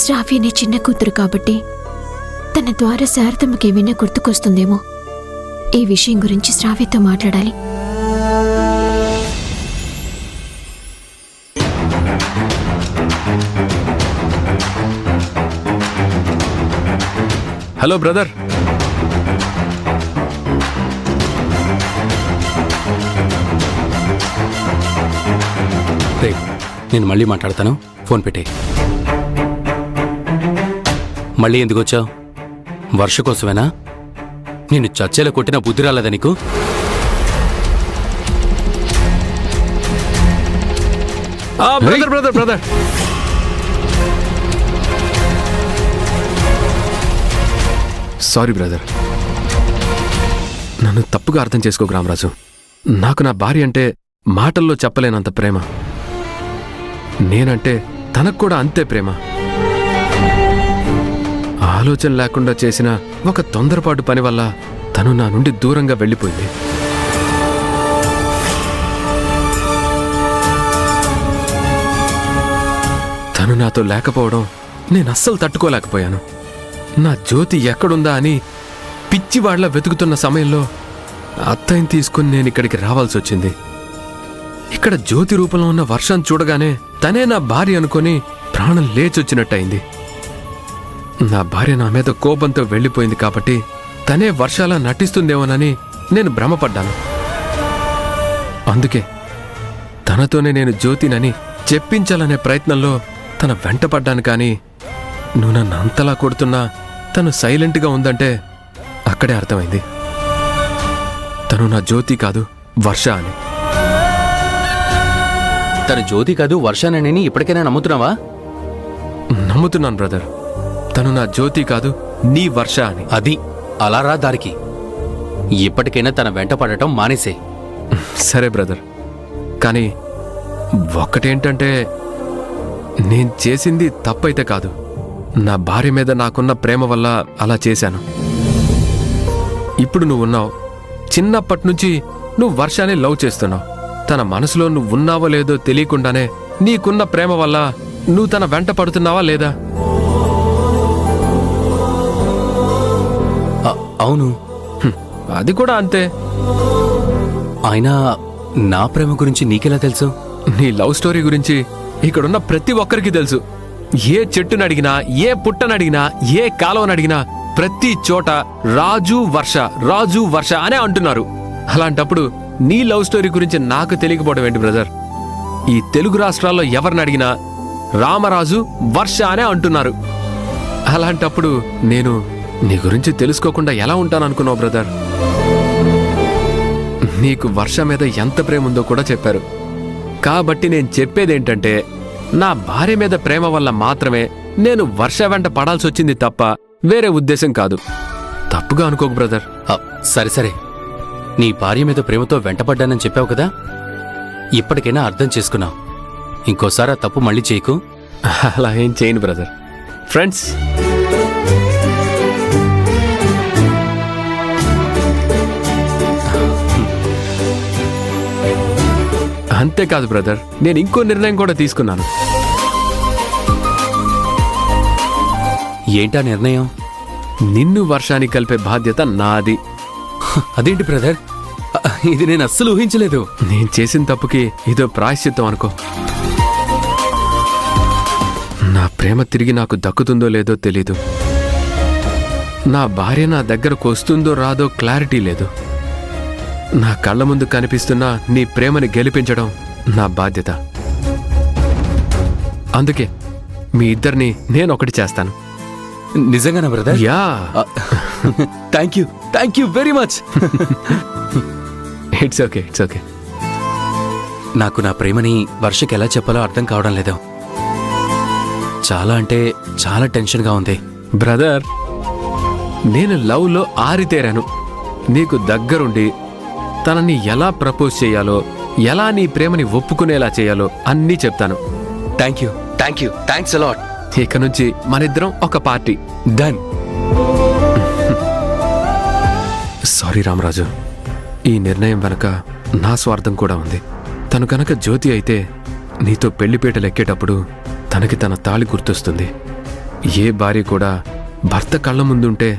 శ్రావ్య నీ చిన్న కూతురు కాబట్టి తన ద్వారా శారదమ్మకి ఏమైనా గుర్తుకొస్తుందేమో. ఈ విషయం గురించి శ్రావ్యతో మాట్లాడాలి. Hello brother. నేను మళ్ళీ మాట్లాడతాను, ఫోన్ పెట్టే. మళ్ళీ ఎందుకు వచ్చావు? వర్ష కోసమేనా? నేను చచ్చేలా కొట్టిన బుద్ధి రాలేదా నీకు? Brother brother brother sorry brother, నన్ను తప్పుగా అర్థం చేసుకోకు రామరాజు. నాకు నా భార్య అంటే మాటల్లో చెప్పలేనంత ప్రేమ. నేనంటే తనకు కూడా అంతే ప్రేమ. ఆలోచన లేకుండా చేసిన ఒక తొందరపాటు పని వల్ల తను నా నుండి దూరంగా వెళ్ళిపోయింది. తను నాతో లేకపోవడం నేను అస్సలు తట్టుకోలేకపోయాను. నా జ్యోతి ఎక్కడుందా అని పిచ్చివాళ్లా వెతుకుతున్న సమయంలో అత్తయ్యని తీసుకుని నేను ఇక్కడికి రావాల్సి వచ్చింది. ఇక్కడ జ్యోతి రూపంలో ఉన్న వర్షం చూడగానే తనే నా భార్య అనుకొని ప్రాణం లేచొచ్చినట్టయింది. నా భార్య నా మీద కోపంతో వెళ్ళిపోయింది కాబట్టి తనే వర్షాలా నటిస్తుందేమోనని నేను భ్రమపడ్డాను. అందుకే తనతోనే నేను జ్యోతినని చెప్పించాలనే ప్రయత్నంలో తన వెంటపడ్డాను. కానీ నువ్వు నన్ను అంతలా కొడుతున్నా తను సైలెంట్గా ఉందంటే అక్కడే అర్థమైంది తను నా జ్యోతి కాదు, వర్ష అని. తన జ్యోతి కాదు, వర్షానని ఇప్పటికైనా నమ్ముతున్నావా? నమ్ముతున్నాను బ్రదర్. తను నా జ్యోతి కాదు, నీ వర్ష అని. అది అలా రా దారికి. ఇప్పటికైనా తన వెంట పడటం మానేసే. సరే బ్రదర్, కానీ ఒక్కటేంటంటే నేను చేసింది తప్పైతే కాదు. నా భార్య మీద నాకున్న ప్రేమ వల్ల అలా చేశాను. ఇప్పుడు నువ్వున్నావు, చిన్నప్పటి నుంచి నువ్వు వర్షాన్ని లవ్ చేస్తున్నావు. తన మనసులో నువ్వున్నావో లేదో తెలియకుండానే నీకున్న ప్రేమ వల్ల నువ్వు తన వెంట పడుతున్నావా లేదా? అవును, అది కూడా అంతే. అయినా నా ప్రేమ గురించి నీకెలా తెలుసు? నీ లవ్ స్టోరీ గురించి ఇక్కడున్న ప్రతి ఒక్కరికి తెలుసు. ఏ చెట్టునడిగినా, ఏ పుట్టనడిగినా, ఏ కాలువనడిగినా ప్రతి చోట రాజు వర్ష, రాజు వర్ష అనే అంటున్నారు. అలాంటప్పుడు నీ లవ్ స్టోరీ గురించి నాకు తెలియకపోవడం ఏంటి బ్రదర్? ఈ తెలుగు రాష్ట్రాల్లో ఎవరిని అడిగినా రామరాజు, వర్ష అనే అంటున్నారు. అలాంటప్పుడు నేను నీ గురించి తెలుసుకోకుండా ఎలా ఉంటాననుకున్నావు బ్రదర్? నీకు వర్ష మీద ఎంత ప్రేమ ఉందో కూడా చెప్పారు. కాబట్టి నేను చెప్పేదేంటంటే నా భార్య మీద ప్రేమ వల్ల మాత్రమే నేను వర్ష వెంట పడాల్సి వచ్చింది తప్ప వేరే ఉద్దేశం కాదు. తప్పుగా అనుకోకు బ్రదర్. సరే సరే, నీ భార్య మీద ప్రేమతో వెంటపడ్డానని చెప్పావు కదా, ఇప్పటికైనా అర్థం చేసుకున్నావు. ఇంకోసారి ఆ తప్పు మళ్ళీ చేయకు. అలా ఏం చేయను బ్రదర్. ఫ్రెండ్స్, అంతేకాదు బ్రదర్, నేను ఇంకో నిర్ణయం కూడా తీసుకున్నాను. ఏంటా నిర్ణయం? నిన్ను వర్షానికి కలిపే బాధ్యత నాది. అదేంటి బ్రదర్, ఇది నేను అస్సలు ఊహించలేదు. నేను చేసిన తప్పుకి ఇదో ప్రాయశ్చిత్తం అనుకో. నా ప్రేమ తిరిగి నాకు దక్కుతుందో లేదో తెలీదు. నా భార్య నా దగ్గరకు వస్తుందో రాదో క్లారిటీ లేదు. నా కళ్ళ ముందు కనిపిస్తున్న నీ ప్రేమని గెలిపించడం నా బాధ్యత. అందుకే మీ ఇద్దరిని నేను ఒకటి చేస్తాను. నిజంగానా brother? Yeah. Thank you very much. It's okay, it's okay. నాకు నా ప్రేమని వర్షకి ఎలా చెప్పాలో అర్థం కావడం లేదు. చాలా అంటే చాలా టెన్షన్గా ఉంది. బ్రదర్, నేను లవ్లో ఆరితేరాను. నీకు దగ్గరుండి తనని ఎలా ప్రపోజ్ చేయాలో, ఎలా నీ ప్రేమని ఒప్పుకునేలా చేయాలో అన్నీ చెప్తాను. Thanks a lot. ఇక నుంచి మనిద్దరం ఒక పార్టీ. డన్. సారీ రామరాజు, ఈ నిర్ణయం వెనక నా స్వార్థం కూడా ఉంది. తను కనుక జ్యోతి అయితే నీతో పెళ్లిపీటలు ఎక్కేటప్పుడు తనకి తన తాళి గుర్తొస్తుంది. ఏ భార్య కూడా భర్త కళ్ళ ముందుంటే